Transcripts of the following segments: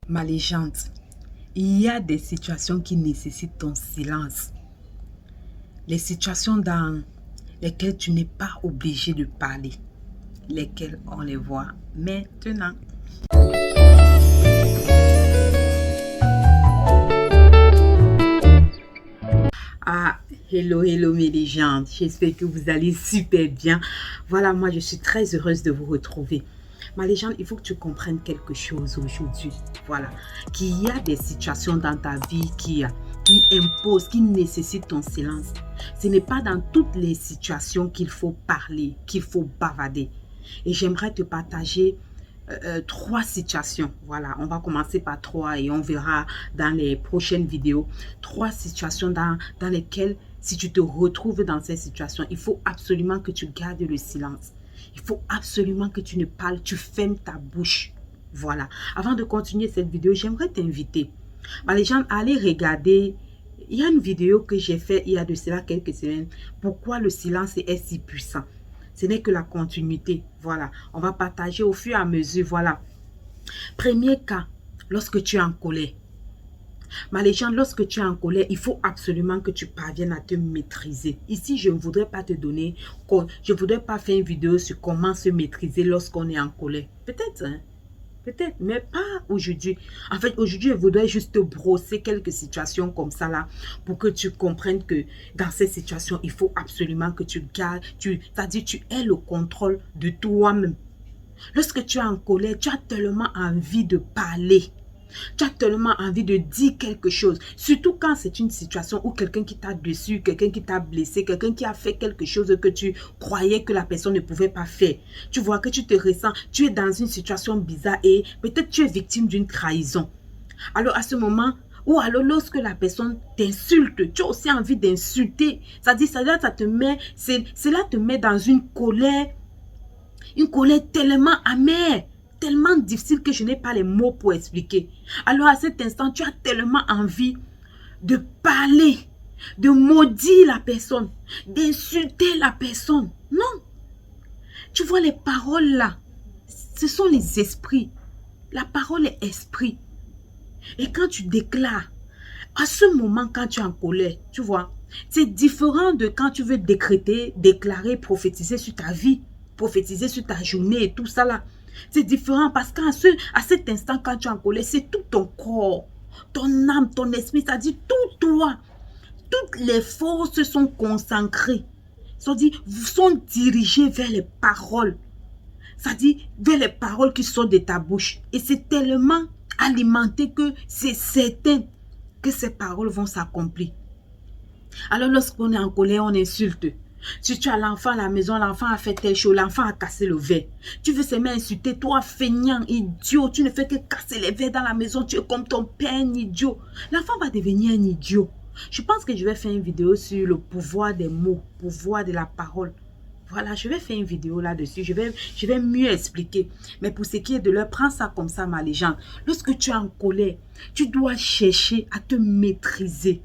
Ma légende, il y a des situations qui nécessitent ton silence. Les situations dans lesquelles tu n'es pas obligé de parler. Lesquelles on les voit maintenant. Ah, hello mes légendes. J'espère que vous allez super bien. Voilà, moi je suis très heureuse de vous retrouver. Ma légende, il faut que tu comprennes quelque chose aujourd'hui. Voilà, qu'il y a des situations dans ta vie qui imposent, qui nécessitent ton silence. Ce n'est pas dans toutes les situations qu'il faut parler, qu'il faut bavarder. Et j'aimerais te partager trois situations. Voilà, on va commencer par trois et on verra dans les prochaines vidéos. Trois situations dans lesquelles, si tu te retrouves dans ces situations, il faut absolument que tu gardes le silence. Il faut absolument que tu ne parles, tu fermes ta bouche. Voilà. Avant de continuer cette vidéo, j'aimerais t'inviter. Les gens, allez regarder. Il y a une vidéo que j'ai faite il y a de cela quelques semaines. Pourquoi le silence est si puissant? Ce n'est que la continuité. Voilà. On va partager au fur et à mesure. Voilà. Premier cas, lorsque tu es en colère. Ma légende, lorsque tu es en colère, il faut absolument que tu parviennes à te maîtriser. Ici, je ne voudrais pas te donner, je ne voudrais pas faire une vidéo sur comment se maîtriser lorsqu'on est en colère. Peut-être, hein? Peut-être, mais pas aujourd'hui. En fait, aujourd'hui, je voudrais juste te brosser quelques situations comme ça là pour que tu comprennes que dans ces situations, il faut absolument que tu gardes, c'est-à-dire tu aies le contrôle de toi-même. Lorsque tu es en colère, tu as tellement envie de parler. Tu as tellement envie de dire quelque chose. Surtout quand c'est une situation où quelqu'un qui t'a déçu, quelqu'un qui t'a blessé, quelqu'un qui a fait quelque chose que tu croyais que la personne ne pouvait pas faire. Tu vois que tu te ressens, tu es dans une situation bizarre et peut-être tu es victime d'une trahison. Alors à ce moment, ou alors lorsque la personne t'insulte, tu as aussi envie d'insulter. C'est-à-dire, cela te met dans une colère tellement amère, tellement difficile que je n'ai pas les mots pour expliquer. Alors à cet instant, tu as tellement envie de parler, de maudire la personne, d'insulter la personne. Non. Tu vois les paroles là, ce sont les esprits. La parole est esprit. Et quand tu déclares, à ce moment quand tu es en colère, tu vois, c'est différent de quand tu veux décréter, déclarer, prophétiser sur ta vie, prophétiser sur ta journée et tout ça là. C'est différent parce qu'à cet instant, quand tu es en colère, c'est tout ton corps, ton âme, ton esprit, c'est-à-dire tout toi. Toutes les forces sont consacrées, c'est-à-dire sont dirigées vers les paroles, c'est-à-dire vers les paroles qui sortent de ta bouche. Et c'est tellement alimenté que c'est certain que ces paroles vont s'accomplir. Alors lorsqu'on est en colère, on insulte. Si tu as l'enfant à la maison, l'enfant a fait telle chose, l'enfant a cassé le verre. Tu veux seulement insulter, toi feignant, idiot, tu ne fais que casser les verres dans la maison, tu es comme ton père, un idiot. L'enfant va devenir un idiot. Je pense que je vais faire une vidéo sur le pouvoir des mots, pouvoir de la parole. Voilà, je vais faire une vidéo là-dessus, je vais mieux expliquer. Mais pour ce qui est de l'heure, prends ça comme ça, ma légende. Lorsque tu es en colère, tu dois chercher à te maîtriser.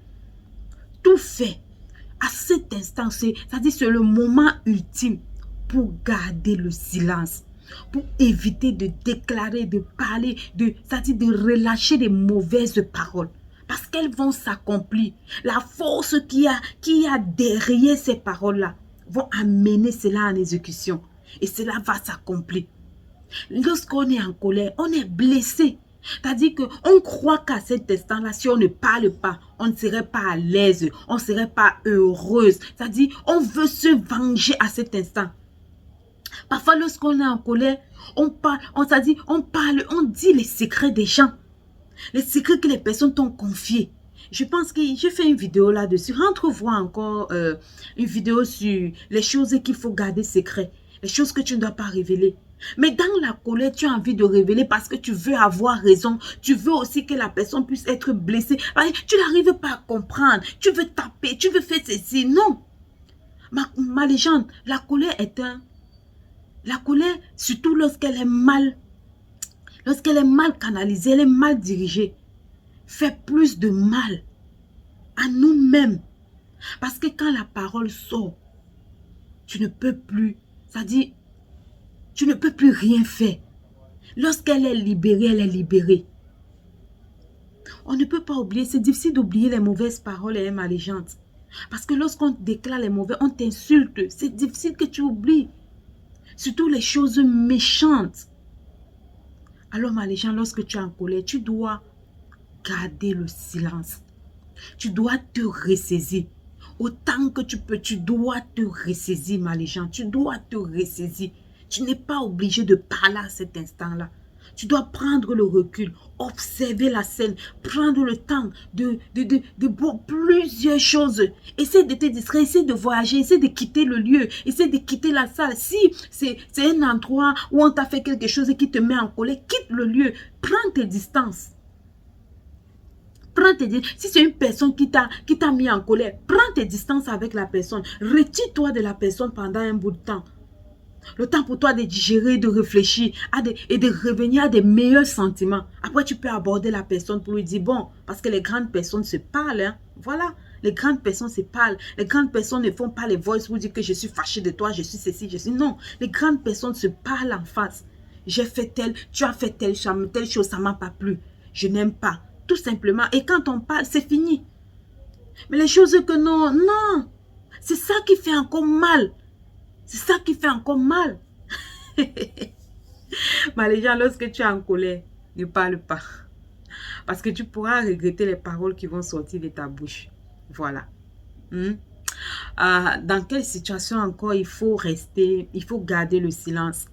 Tout fait à cet instant, c'est-à-dire c'est le moment ultime pour garder le silence, pour éviter de déclarer, de parler, c'est-à-dire de relâcher des mauvaises paroles. Parce qu'elles vont s'accomplir. La force qu'il y a derrière ces paroles-là vont amener cela en exécution. Et cela va s'accomplir. Lorsqu'on est en colère, on est blessé. C'est-à-dire qu'on croit qu'à cet instant-là, si on ne parle pas, on ne serait pas à l'aise, on ne serait pas heureuse. C'est-à-dire on veut se venger à cet instant. Parfois, lorsqu'on est en colère, on parle, on dit les secrets des gens. Les secrets que les personnes t'ont confiés. Je pense que j'ai fait une vidéo là-dessus. Rentre voir encore une vidéo sur les choses qu'il faut garder secrets. Les choses que tu ne dois pas révéler. Mais dans la colère, tu as envie de révéler parce que tu veux avoir raison. Tu veux aussi que la personne puisse être blessée. Tu n'arrives pas à comprendre. Tu veux taper, tu veux faire ceci. Non. Ma légende, la colère est La colère, surtout lorsqu'elle est mal canalisée, elle est mal dirigée, fait plus de mal à nous-mêmes. Parce que quand la parole sort, tu ne peux plus, c'est-à-dire, tu ne peux plus rien faire. Lorsqu'elle est libérée, elle est libérée. On ne peut pas oublier. C'est difficile d'oublier les mauvaises paroles et les malaisantes. Parce que lorsqu'on déclare les mauvais, on t'insulte. C'est difficile que tu oublies. Surtout les choses méchantes. Alors, malaisan, lorsque tu es en colère, tu dois garder le silence. Tu dois te ressaisir. Autant que tu peux, tu dois te ressaisir, malaisan. Tu dois te ressaisir. Tu n'es pas obligé de parler à cet instant-là. Tu dois prendre le recul, observer la scène, prendre le temps de voir plusieurs choses. Essaie de te distraire, essaie de voyager, essaie de quitter le lieu, essaie de quitter la salle. Si c'est un endroit où on t'a fait quelque chose et qui te met en colère, quitte le lieu, prends tes distances. Si c'est une personne qui t'a mis en colère, prends tes distances avec la personne. Retire-toi de la personne pendant un bout de temps. Le temps pour toi de digérer, de réfléchir et de revenir à des meilleurs sentiments. Après, tu peux aborder la personne pour lui dire, bon, parce que les grandes personnes se parlent. Hein. Voilà, les grandes personnes se parlent. Les grandes personnes ne font pas les voices pour dire que je suis fâchée de toi, je suis ceci, je suis... Non, les grandes personnes se parlent en face. J'ai fait tel, tu as fait telle chose, ça ne m'a pas plu. Je n'aime pas. Tout simplement. Et quand on parle, c'est fini. Mais les choses que non. C'est ça qui fait encore mal. C'est ça qui fait encore mal. Mais les gens, lorsque tu es en colère, ne parle pas. Parce que tu pourras regretter les paroles qui vont sortir de ta bouche. Voilà. Dans quelle situation encore il faut garder le silence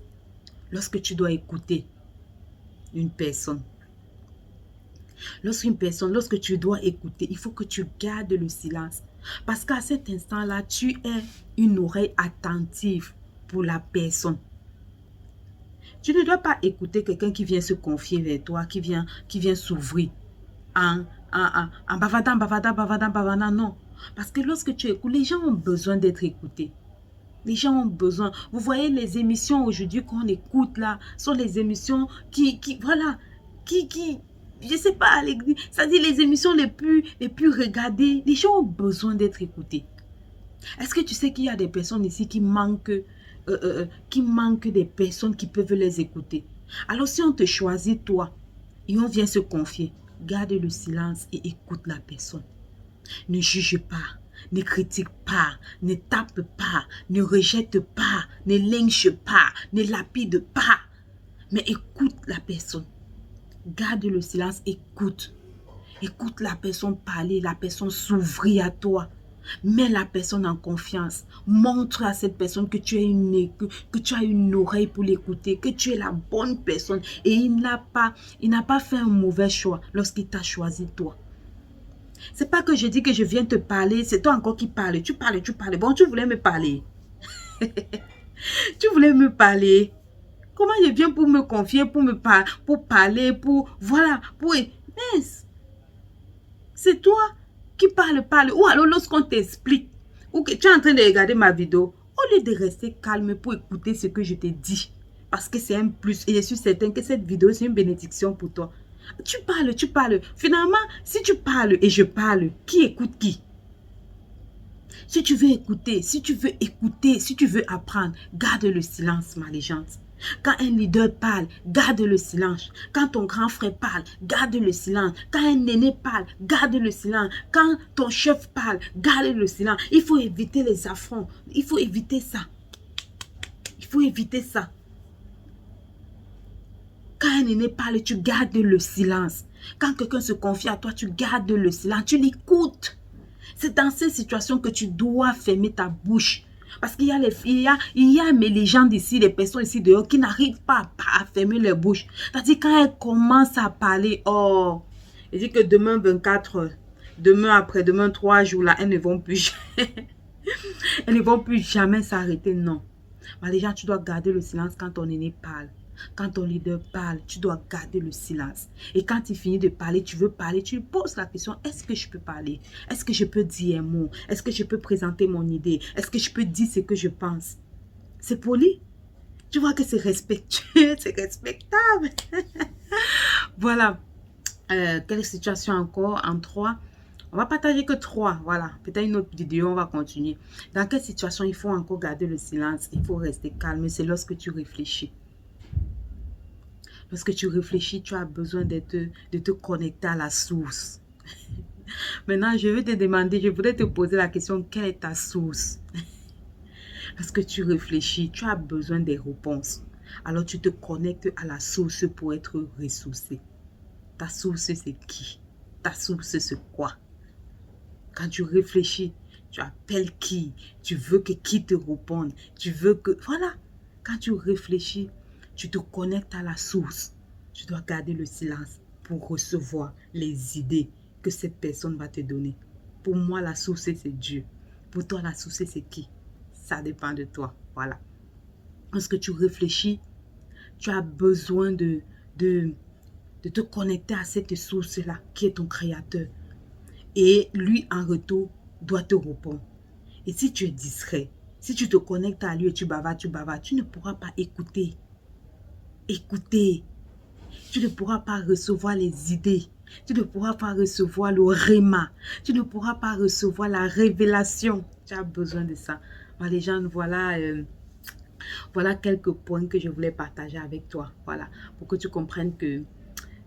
lorsque tu dois écouter une personne. Lorsque tu dois écouter, il faut que tu gardes le silence. Parce qu'à cet instant-là, tu es une oreille attentive pour la personne. Tu ne dois pas écouter quelqu'un qui vient se confier vers toi, qui vient s'ouvrir en bavardant, non. Parce que lorsque tu écoutes, les gens ont besoin d'être écoutés. Les gens ont besoin. Vous voyez, les émissions aujourd'hui qu'on écoute là, sont les émissions qui je sais pas, c'est-à-dire les émissions les plus regardées. Les gens ont besoin d'être écoutés. Est-ce que tu sais qu'il y a des personnes ici qui manquent des personnes qui peuvent les écouter? Alors si on te choisit toi et on vient se confier, garde le silence et écoute la personne. Ne juge pas, ne critique pas, ne tape pas, ne rejette pas, ne lynche pas, ne lapide pas, mais écoute la personne. Garde le silence, écoute. Écoute la personne parler, la personne s'ouvrir à toi. Mets la personne en confiance. Montre à cette personne que tu as une oreille pour l'écouter, que tu es la bonne personne. Et il n'a pas fait un mauvais choix lorsqu'il t'a choisi toi. C'est pas que je dis que je viens te parler, c'est toi encore qui parles. Tu parles. Bon, tu voulais me parler. Tu voulais me parler. Comment je viens pour me confier, pour parler, voilà, Mais c'est toi qui parle. Ou alors lorsqu'on t'explique, ou que tu es en train de regarder ma vidéo, au lieu de rester calme pour écouter ce que je te dis, parce que c'est un plus, et je suis certain que cette vidéo, c'est une bénédiction pour toi. Tu parles. Finalement, si tu parles et je parle, qui écoute qui? Si tu veux écouter, si tu veux apprendre, garde le silence, ma légende. Quand un leader parle, garde le silence. Quand ton grand frère parle, garde le silence. Quand un aîné parle, garde le silence. Quand ton chef parle, garde le silence. Il faut éviter les affronts. Il faut éviter ça. Quand un aîné parle, tu gardes le silence. Quand quelqu'un se confie à toi, tu gardes le silence. Tu l'écoutes. C'est dans ces situations que tu dois fermer ta bouche. Parce qu'il y a mes légendes ici, les personnes ici dehors qui n'arrivent pas à fermer leur bouche. C'est-à-dire quand elles commencent à parler, oh, je dis que demain 24 heures, demain après-demain 3 jours là, elles ne vont plus jamais s'arrêter, non. Mais les gens, tu dois garder le silence quand ton aîné parle. Quand ton leader parle, tu dois garder le silence. Et quand il finit de parler, tu veux parler, tu lui poses la question, est-ce que je peux parler? Est-ce que je peux dire un mot? Est-ce que je peux présenter mon idée? Est-ce que je peux dire ce que je pense? C'est poli. Tu vois que c'est respectueux, c'est respectable. Voilà. Quelle situation encore en 3? On va partager que 3. Voilà. Peut-être une autre vidéo, on va continuer. Dans quelle situation il faut encore garder le silence? Il faut rester calme. C'est lorsque tu réfléchis. Parce que tu réfléchis, tu as besoin de te connecter à la source. Maintenant, je vais te demander, je voudrais te poser la question, quelle est ta source? Parce que tu réfléchis, tu as besoin des réponses. Alors tu te connectes à la source pour être ressourcé. Ta source, c'est qui? Ta source, c'est quoi? Quand tu réfléchis, tu appelles qui? Tu veux que qui te réponde? Tu veux que... Voilà. Quand tu réfléchis, tu te connectes à la source. Tu dois garder le silence pour recevoir les idées que cette personne va te donner. Pour moi, la source, c'est Dieu. Pour toi, la source, c'est qui? Ça dépend de toi. Voilà. Lorsque tu réfléchis, tu as besoin de te connecter à cette source-là qui est ton créateur. Et lui, en retour, doit te répondre. Et si tu es discret, si tu te connectes à lui et tu bavardes, tu ne pourras pas écouter. Écouter. Tu ne pourras pas recevoir les idées. Tu ne pourras pas recevoir le réma. Tu ne pourras pas recevoir la révélation. Tu as besoin de ça. Moi, les gens, voilà quelques points que je voulais partager avec toi. Voilà, pour que tu comprennes que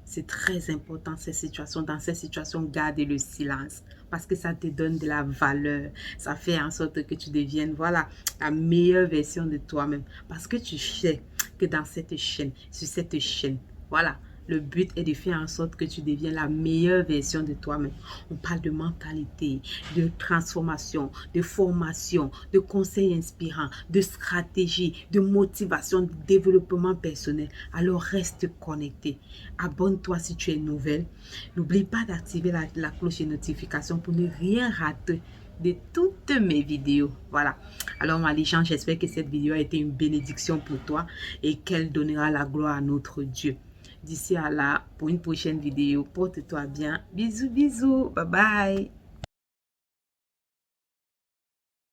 c'est très important ces situations. Dans ces situations, garde le silence parce que ça te donne de la valeur. Ça fait en sorte que tu deviennes, voilà, la meilleure version de toi-même. Parce que tu sais que dans cette chaîne, sur cette chaîne, voilà, le but est de faire en sorte que tu deviennes la meilleure version de toi-même. On parle de mentalité, de transformation, de formation, de conseils inspirants, de stratégie, de motivation, de développement personnel. Alors reste connecté. Abonne-toi si tu es nouvelle. N'oublie pas d'activer la cloche de notification pour ne rien rater de toutes mes vidéos. Voilà. Alors, les gens, j'espère que cette vidéo a été une bénédiction pour toi et qu'elle donnera la gloire à notre Dieu. D'ici à là, pour une prochaine vidéo, porte-toi bien. Bisous, bisous. Bye bye.